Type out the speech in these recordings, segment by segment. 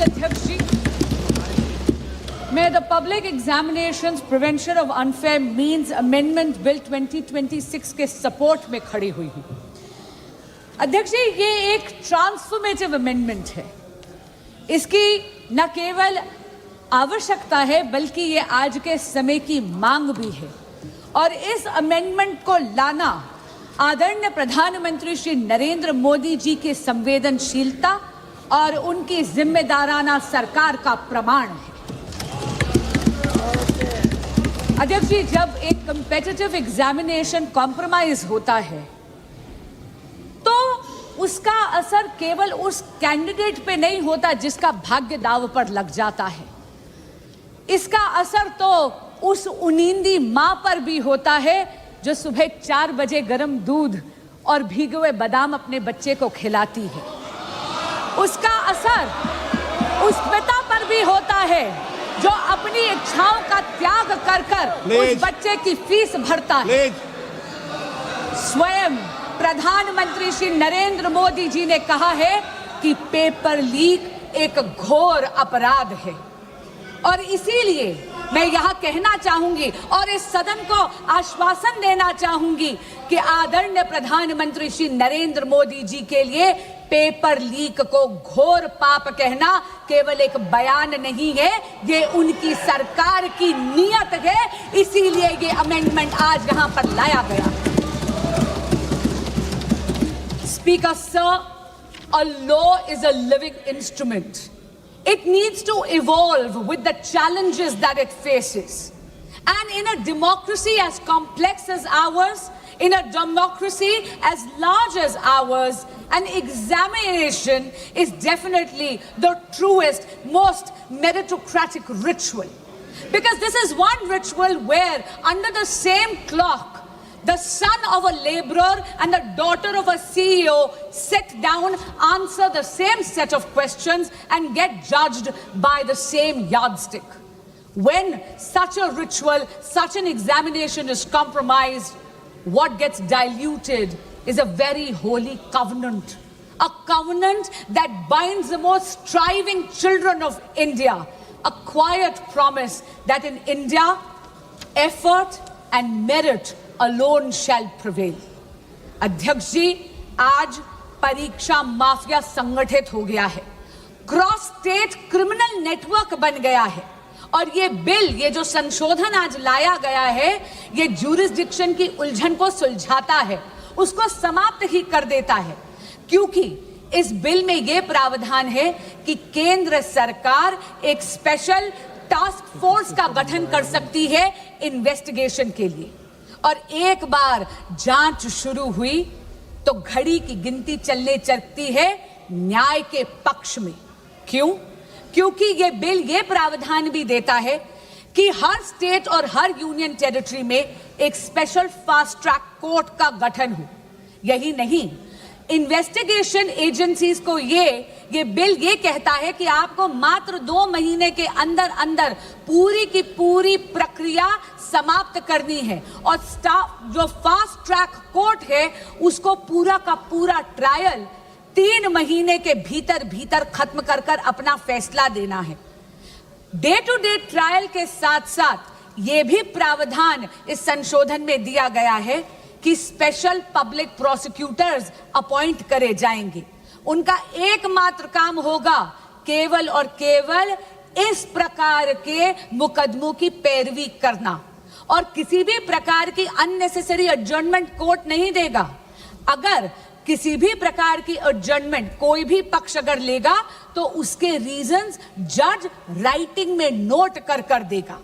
अध्यक्ष जी, मैं the public examinations prevention of unfair means amendment bill 2026 के सपोर्ट में खड़ी हुई हूं। अध्यक्ष जी, ये एक ट्रांसफॉर्मेटिव अमेंडमेंट है। इसकी न केवल आवश्यकता है बल्कि ये आज के समय की मांग भी है और इस अमेंडमेंट को लाना आदरणीय प्रधानमंत्री श्री नरेंद्र मोदी जी की संवेदनशीलता और उनकी जिम्मेदाराना सरकार का प्रमाण है। अध्यक्ष जी, जब एक कॉम्पिटिटिव एग्जामिनेशन कॉम्प्रोमाइज होता है तो उसका असर केवल उस कैंडिडेट पे नहीं होता जिसका भाग्य दांव पर लग जाता है। इसका असर तो उस उनींदी मां पर भी होता है जो सुबह 4 बजे गर्म दूध और भीगे हुए बादाम अपने बच्चे को खिलाती है। उसका असर उस पिता पर भी होता है जो अपनी इच्छाओं का त्याग कर कर उस बच्चे की फीस भरता है। स्वयं प्रधानमंत्री श्री नरेंद्र मोदी जी ने कहा है कि पेपर लीक एक घोर अपराध है और इसीलिए मैं यहां कहना चाहूंगी और इस सदन को आश्वासन देना चाहूंगी कि आदरणीय प्रधानमंत्री श्री नरेंद्र मोदी जी के लिए पेपर लीक को घोर पाप कहना केवल एक बयान नहीं है, ये उनकी सरकार की नीयत है। इसीलिए ये अमेंडमेंट आज यहां पर लाया गया। Speaker sir, a law is a living instrument. It needs to evolve with the challenges that it faces. And in a democracy as complex as ours, in a democracy as large as ours, an examination is definitely the truest, most meritocratic ritual. Because this is one ritual where under the same clock, the son of a laborer and the daughter of a CEO sit down, answer the same set of questions and get judged by the same yardstick. When such a ritual, such an examination is compromised, what gets diluted is a very holy covenant. A covenant that binds the most striving children of India. A quiet promise that in India, effort and merit alone shall prevail. अध्यक्ष जी, आज परीक्षा mafia संगठित हो गया है, cross state criminal network बन गया है और ये बिल, ये जो संशोधन आज लाया गया है, ये ज्यूरिसडिक्शन की उलझन को सुलझाता है, उसको समाप्त ही कर देता है। क्योंकि इस बिल में ये प्रावधान है कि केंद्र सरकार एक स्पेशल टास्क फोर्स का गठन कर सकती है इन्वेस्टिगेशन के लिए और एक बार जांच शुरू हुई तो घड़ी की गिनती चलने चलती है न्याय के पक्ष में। क्यों? क्योंकि ये बिल ये प्रावधान भी देता है कि हर स्टेट और हर यूनियन टेरिटरी में एक स्पेशल फास्ट ट्रैक कोर्ट का गठन हो। यही नहीं, इन्वेस्टिगेशन एजेंसीज को ये बिल ये कहता है कि आपको मात्र 2 महीने के अंदर अंदर पूरी की पूरी प्रक्रिया समाप्त करनी है और जो फास्ट ट्रैक कोर्ट है उसको पूरा का पूरा ट्रायल 3 महीने के भीतर भीतर खत्म कर कर अपना फैसला देना है। डे टू डे ट्रायल के साथ साथ ये भी प्रावधान इस संशोधन में दिया गया है कि स्पेशल पब्लिक प्रोसिक्यूटर्स अपॉइंट करे जाएंगे। उनका एकमात्र काम होगा केवल और केवल इस प्रकार के मुकदमों की पैरवी करना और किसी भी प्रकार की अननेसेसरी एडजर्नमेंट कोर्ट नहीं देगा। अगर किसी भी प्रकार की एडजर्नमेंट कोई भी पक्ष अगर लेगा तो उसके रीजंस जज राइटिंग में नोट कर कर देगा।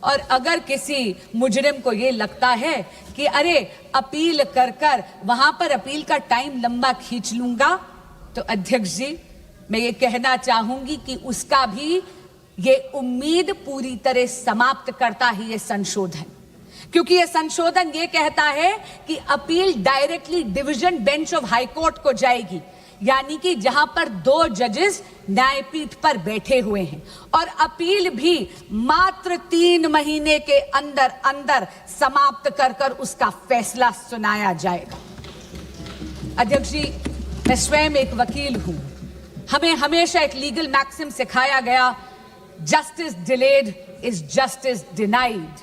और अगर किसी मुजरिम को ये लगता है कि अरे अपील कर कर वहां पर अपील का टाइम लंबा खींच लूंगा, तो अध्यक्ष जी मैं ये कहना चाहूंगी कि उसका भी ये उम्मीद पूरी तरह समाप्त करता है ये संशोधन। क्योंकि ये संशोधन ये कहता है कि appeal directly division bench of high court को जाएगी, यानी कि जहां पर 2 जजेस न्यायपीठ पर बैठे हुए हैं और अपील भी मात्र 3 महीने के अंदर अंदर समाप्त कर कर उसका फैसला सुनाया जाएगा। अध्यक्ष जी, मैं स्वयं एक वकील हूं हमें हमेशा एक लीगल मैक्सिम सिखाया गया, justice delayed is justice denied.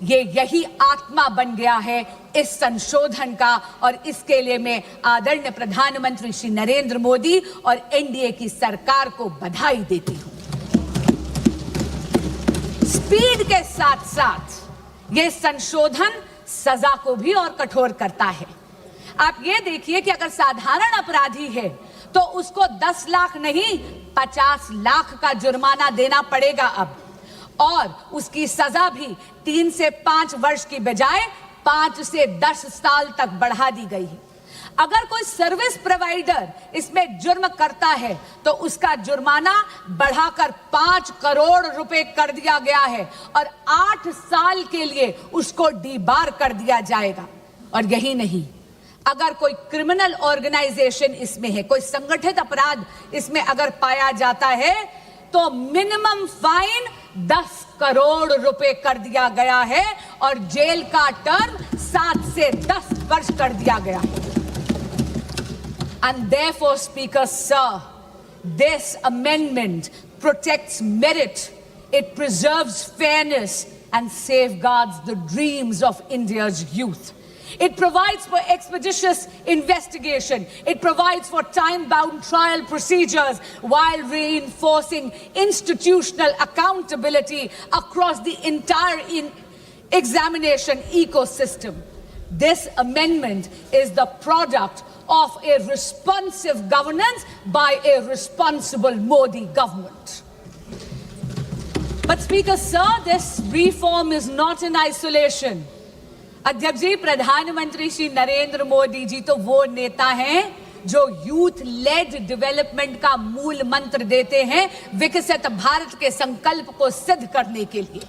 ये यही आत्मा बन गया है इस संशोधन का, और इसके लिए मैं आदरणीय प्रधानमंत्री श्री नरेंद्र मोदी और एनडीए की सरकार को बधाई देती हूं। स्पीड के साथ साथ ये संशोधन सजा को भी और कठोर करता है। आप ये देखिए कि अगर साधारण अपराधी है तो उसको 10 लाख नहीं 50 लाख का जुर्माना देना पड़ेगा अब, और उसकी सजा भी 3 से 5 वर्ष की बजाय 5 से 10 साल तक बढ़ा दी गई है। अगर कोई सर्विस प्रोवाइडर इसमें जुर्म करता है तो उसका जुर्माना बढ़ाकर 5 करोड़ रुपए कर दिया गया है, और 8 साल के लिए उसको डीबार कर दिया जाएगा। और यही नहीं, अगर कोई क्रिमिनल ऑर्गेनाइजेशन इसमें है, कोई संगठित अपराध इसमें अगर पाया जाता है तो मिनिमम फाइन 10 करोड़ रुपए कर दिया गया है, और जेल का टर्म 7 से 10 वर्ष कर दिया गया है। And therefore, Speaker Sir, this amendment protects merit, it preserves fairness and safeguards the dreams of India's youth. It provides for expeditious investigation. It provides for time-bound trial procedures while reinforcing institutional accountability across the entire examination ecosystem. This amendment is the product of a responsive governance by a responsible Modi government. But Speaker Sir, this reform is not in isolation. अध्यक्ष जी, प्रधानमंत्री श्री नरेंद्र मोदी जी तो वो नेता हैं जो youth lead development का मूल मंत्र देते हैं विकसित भारत के संकल्प को सिद्ध करने के लिए,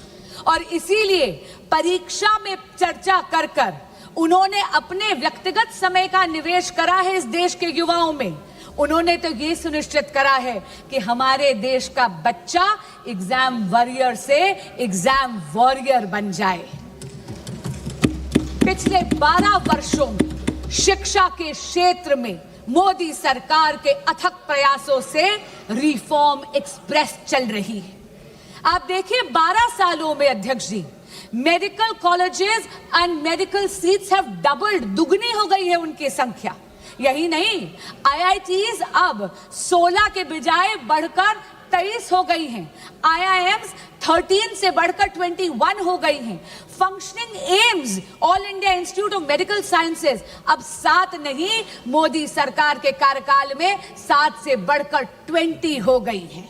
और इसीलिए परीक्षा में चर्चा कर कर उन्होंने अपने व्यक्तिगत समय का निवेश करा है इस देश के युवाओं में। उन्होंने तो ये सुनिश्चित करा है कि हमारे देश का बच्चा एग्जाम वॉरियर से एग्जाम वॉरियर बन जाए। पिछले 12 वर्षों में शिक्षा के क्षेत्र में मोदी सरकार के अथक प्रयासों से रिफॉर्म एक्सप्रेस चल रही है। आप देखिए 12 सालों में अध्यक्ष जी, medical colleges and medical seats have doubled, दुगनी हो गई है उनकी संख्या। यही नहीं, आईआईटीज अब 16 के बजाय बढ़कर 23 हो गई हैं। आईआईएम्स 13 से बढ़कर 21 हो गई हैं। Functioning AIIMS, all India institute of medical sciences अब 7 नहीं, मोदी सरकार के कार्यकाल में 7 से बढ़कर 20 हो गई हैं।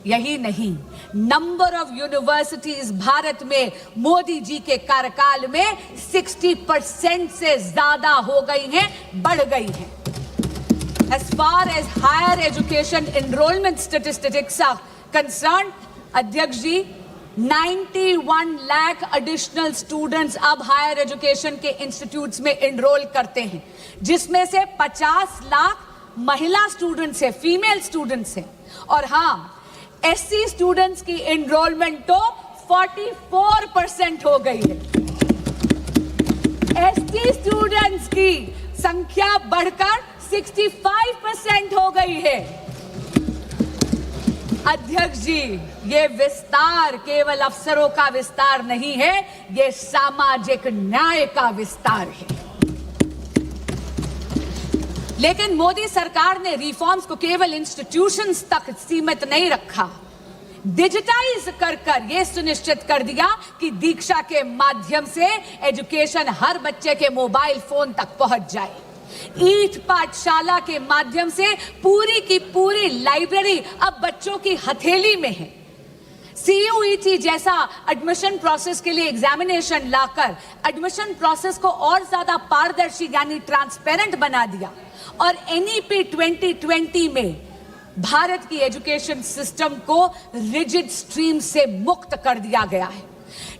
यही नहीं, नंबर ऑफ यूनिवर्सिटीज भारत में मोदी जी के कार्यकाल में 60% से ज्यादा हो गई हैं, बढ़ गई हैं। As far as higher education enrollment statistics are concerned, अध्यक्ष जी, 91 लाख एडिशनल स्टूडेंट्स अब हायर एजुकेशन के इंस्टीट्यूट्स में एनरोल करते हैं, जिसमें से 50 लाख महिला स्टूडेंट्स हैं, फीमेल स्टूडेंट्स हैं। और हाँ, एससी स्टूडेंट्स की एनरोलमेंट तो 44% हो गई है। एसटी स्टूडेंट्स की संख्या बढ़कर 65% हो गई है। अध्यक्ष जी, ये विस्तार केवल अफसरों का विस्तार नहीं है, ये सामाजिक न्याय का विस्तार है। लेकिन मोदी सरकार ने रिफॉर्म्स को केवल इंस्टीट्यूशंस तक सीमित नहीं रखा, डिजिटाइज कर कर यह सुनिश्चित कर दिया कि दीक्षा के माध्यम से एजुकेशन हर बच्चे के मोबाइल फोन तक पहुंच जाए। ईट पाठशाला के माध्यम से पूरी की पूरी लाइब्रेरी अब बच्चों की हथेली में है। CUET जैसा एडमिशन प्रोसेस के लिए एग्जामिनेशन लाकर एडमिशन प्रोसेस को और ज्यादा पारदर्शी यानी ट्रांसपेरेंट बना दिया, और NEP 2020 में भारत की एजुकेशन सिस्टम को रिजिड स्ट्रीम से मुक्त कर दिया गया है।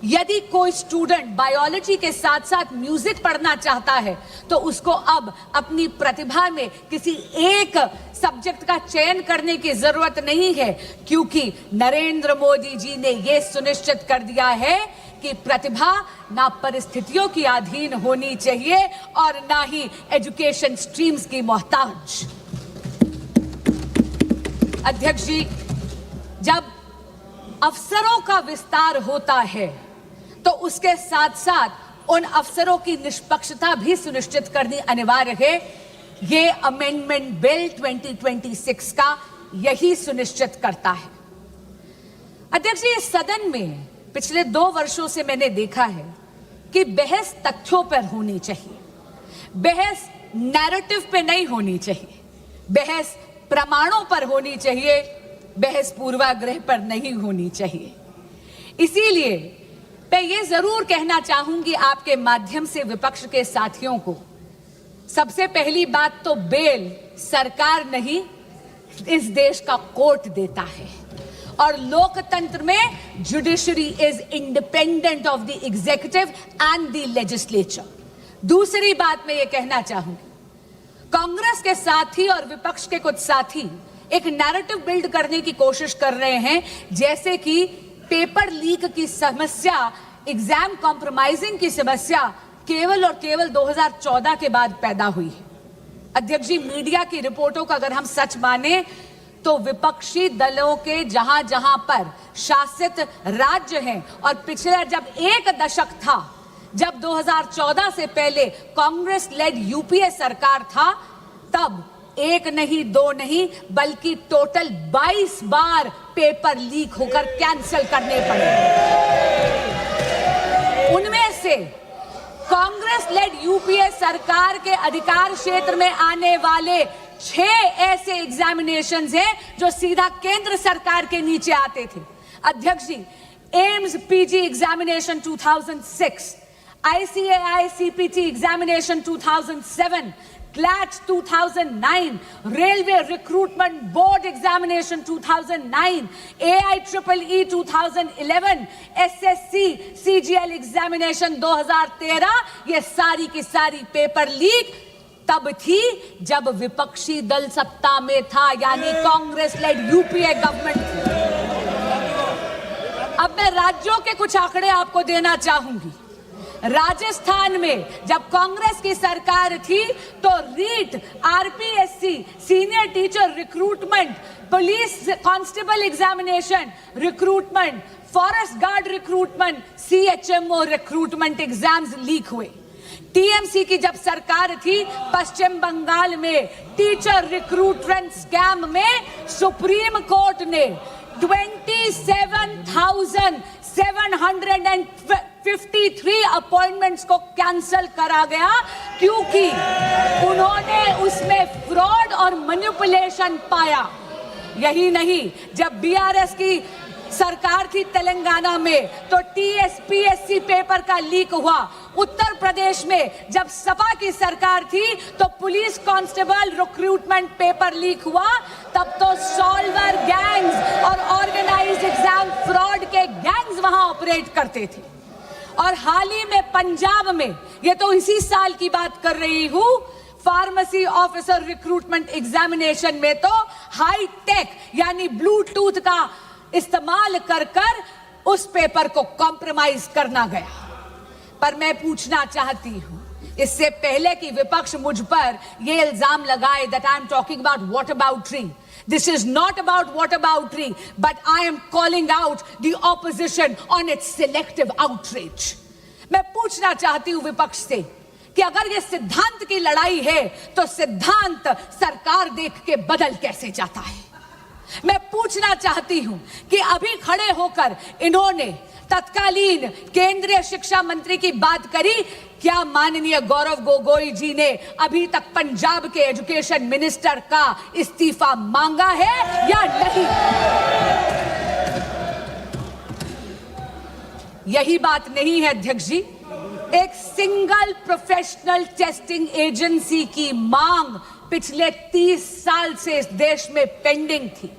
यदि कोई स्टूडेंट बायोलॉजी के साथ साथ म्यूजिक पढ़ना चाहता है तो उसको अब अपनी प्रतिभा में किसी एक सब्जेक्ट का चयन करने की जरूरत नहीं है, क्योंकि नरेंद्र मोदी जी ने यह सुनिश्चित कर दिया है कि प्रतिभा ना परिस्थितियों की अधीन होनी चाहिए और ना ही एजुकेशन स्ट्रीम्स की मोहताज। अध्यक्ष जी, जब अफसरों का विस्तार होता है तो उसके साथ साथ उन अफसरों की निष्पक्षता भी सुनिश्चित करनी अनिवार्य है। ये अमेंडमेंट बिल 2026 का यही सुनिश्चित करता है। अध्यक्ष जी, इस सदन में पिछले 2 वर्षों से मैंने देखा है कि बहस तथ्यों पर होनी चाहिए, बहस नैरेटिव पे नहीं होनी चाहिए, बहस प्रमाणों पर होनी चाहिए, बहस पूर्वाग्रह पर नहीं होनी चाहिए। इसीलिए मैं ये जरूर कहना चाहूंगी आपके माध्यम से विपक्ष के साथियों को, सबसे पहली बात तो बेल सरकार नहीं, इस देश का कोर्ट देता है और लोकतंत्र में judiciary is independent of the executive and the legislature. दूसरी बात मैं ये कहना चाहूंगी, कांग्रेस के साथी और विपक्ष के कुछ साथी एक नैरेटिव बिल्ड करने की कोशिश कर रहे हैं, जैसे कि पेपर लीक की समस्या, एग्जाम कॉम्प्रोमाइजिंग की समस्या केवल और केवल 2014 के बाद पैदा हुई है। अध्यक्ष जी, मीडिया की रिपोर्टों का अगर हम सच माने तो विपक्षी दलों के जहां जहां पर शासित राज्य हैं और पिछले जब 1 दशक था, जब 2014 से पहले कांग्रेस लेड यूपीए सरकार था, तब 1 नहीं 2 नहीं बल्कि टोटल 22 बार पेपर लीक होकर कैंसिल करने पड़े। उनमें से कांग्रेस लेड यूपीए सरकार के अधिकार क्षेत्र में आने वाले 6 ऐसे एग्जामिनेशंस हैं जो सीधा केंद्र सरकार के नीचे आते थे। अध्यक्ष जी, AIIMS PG examination 2006, ICAI CPT examination 2007, CLAT 2009, Railway Recruitment Board Examination 2009, AIEEE 2011, SSC CGL Examination 2013, ये सारी की सारी पेपर लीक तब थी जब विपक्षी दल सत्ता में था, यानी कांग्रेस लेड यूपीए गवर्नमेंट थी। अब मैं राज्यों के कुछ आंकड़े आपको देना चाहूंगी। राजस्थान में जब कांग्रेस की सरकार थी तो REET, RPSC, senior teacher recruitment, police constable examination recruitment, forest guard recruitment, CHMO recruitment exams leak हुए। टीएमसी की जब सरकार थी पश्चिम बंगाल में टीचर रिक्रूटमेंट स्कैम में सुप्रीम कोर्ट ने 27,753 अपॉइंटमेंट्स को कैंसिल करा गया, क्योंकि उन्होंने उसमें फ्रॉड और मैनिपुलेशन पाया। यही नहीं, जब बीआरएस की सरकार थी तेलंगाना में तो टीएसपीएससी पेपर का लीक हुआ। उत्तर प्रदेश में जब सपा की सरकार थी तो police constable recruitment paper leak हुआ। तब तो सॉल्वर गैंग्स और ऑर्गेनाइज्ड एग्जाम फ्रॉड के गैंग्स वहां ऑपरेट करते थे। और हाल ही में पंजाब में, ये तो इसी साल की बात कर रही हूं, फार्मेसी ऑफिसर रिक्रूटमेंट एग्जामिनेशन में तो हाई टेक यानी ब्लूटूथ का इस्तेमाल कर उस पेपर को कॉम्प्रोमाइज करना गया। पर मैं पूछना चाहती हूं, इससे पहले कि विपक्ष मुझ पर यह इल्जाम लगाए that I am talking about whataboutery, this is not about whataboutery, but I am calling out the opposition on its selective outrage. मैं पूछना चाहती हूं विपक्ष से कि अगर ये सिद्धांत की लड़ाई है तो सिद्धांत सरकार देख के बदल कैसे जाता है। मैं पूछना चाहती हूं कि अभी खड़े होकर इन्होंने तत्कालीन केंद्रीय शिक्षा मंत्री की बात करी, क्या माननीय गौरव गोगोई जी ने अभी तक पंजाब के एजुकेशन मिनिस्टर का इस्तीफा मांगा है या नहीं? यही बात नहीं है अध्यक्ष जी, एक सिंगल प्रोफेशनल टेस्टिंग एजेंसी की मांग पिछले 30 साल से इस देश में पेंडिंग थी।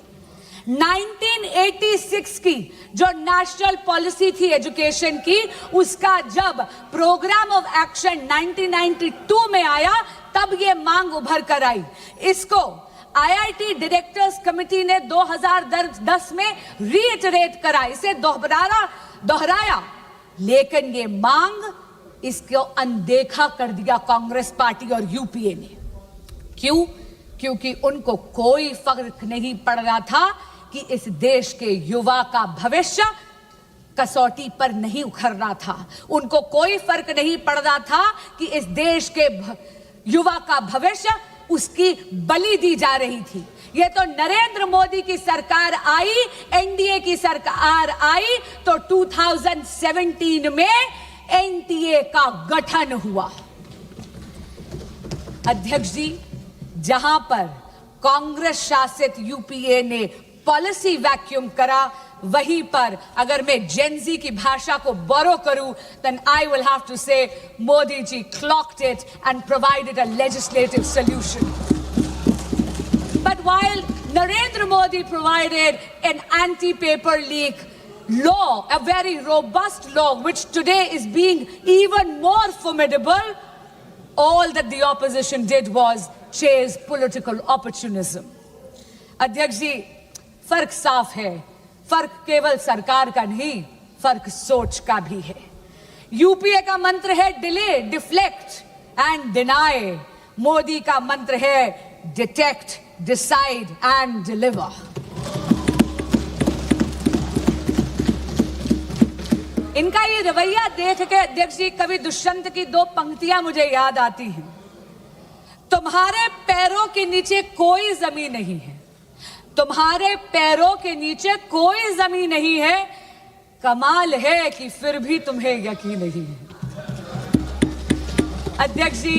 1986 की जो नेशनल पॉलिसी थी एजुकेशन की, उसका जब प्रोग्राम ऑफ एक्शन 1992 में आया तब ये मांग उभर कर आई। इसको आईआईटी डायरेक्टर्स कमेटी ने 2010 में रीइटरेट करा, इसे दोहराया, लेकिन ये मांग इसको अनदेखा कर दिया कांग्रेस पार्टी और यूपीए ने। क्यों? क्योंकि उनको कोई फर्क नहीं पड़ रहा था कि इस देश के युवा का भविष्य कसौटी पर नहीं उखड़ रहा था। उनको कोई फर्क नहीं पड़ रहा था कि इस देश के युवा का भविष्य उसकी बलि दी जा रही थी। ये तो नरेंद्र मोदी की सरकार आई, एनडीए की सरकार आई तो 2017 में एनडीए का गठन हुआ। अध्यक्ष जी, जहां पर कांग्रेस शासित यूपीए ने पॉलिसी वैक्यूम करा, वहीं पर अगर मैं जेनजी की भाषा को बोरो करूं, then I will have to say Modi ji clocked it and provided a legislative solution. But while Narendra Modi provided an anti-paper leak law, a very robust law, which today is being even more formidable, all that the opposition did was chase political opportunism. अध्यक्ष जी, फर्क साफ है। फर्क केवल सरकार का नहीं, फर्क सोच का भी है। यूपीए का मंत्र है delay, deflect and deny. Modi का मंत्र है डिटेक्ट, डिसाइड एंड डिलीवर। इनका ये रवैया देख के अध्यक्ष जी, कवि दुष्यंत की दो पंक्तियां मुझे याद आती हैं। तुम्हारे पैरों के नीचे कोई जमीन नहीं है, तुम्हारे पैरों के नीचे कोई जमीन नहीं है, कमाल है कि फिर भी तुम्हें यकीन नहीं है। अध्यक्ष जी,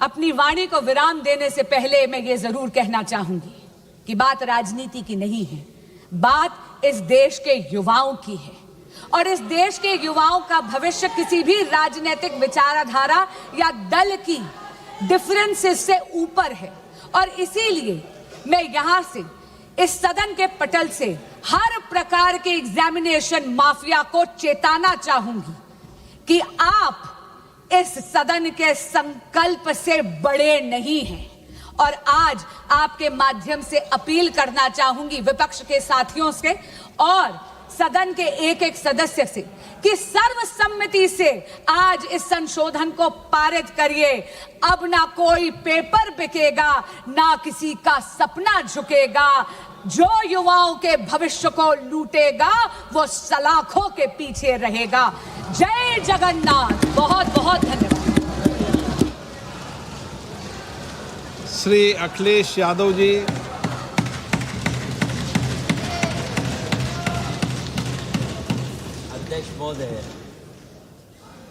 अपनी वाणी को विराम देने से पहले मैं ये जरूर कहना चाहूंगी कि बात राजनीति की नहीं है, बात इस देश के युवाओं की है। और इस देश के युवाओं का भविष्य किसी भी राजनीतिक विचारधारा या दल की डिफरेंसेस से ऊपर है। और इसीलिए मैं यहां से, इस सदन के पटल से, हर प्रकार के एग्जामिनेशन माफिया को चेताना चाहूंगी कि आप इस सदन के संकल्प से बड़े नहीं हैं। और आज आपके माध्यम से अपील करना चाहूंगी विपक्ष के साथियों से और सदन के एक एक सदस्य से कि सर्वसम्मति से आज इस संशोधन को पारित करिए। अब ना कोई पेपर बिकेगा, ना किसी का सपना झुकेगा। जो युवाओं के भविष्य को लूटेगा वो सलाखों के पीछे रहेगा। जय जगन्नाथ। बहुत बहुत धन्यवाद। श्री अखिलेश यादव जी।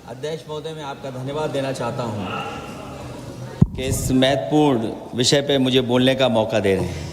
अध्यक्ष महोदय, मैं आपका धन्यवाद देना चाहता हूं कि इस महत्वपूर्ण विषय पे मुझे बोलने का मौका दे रहे हैं।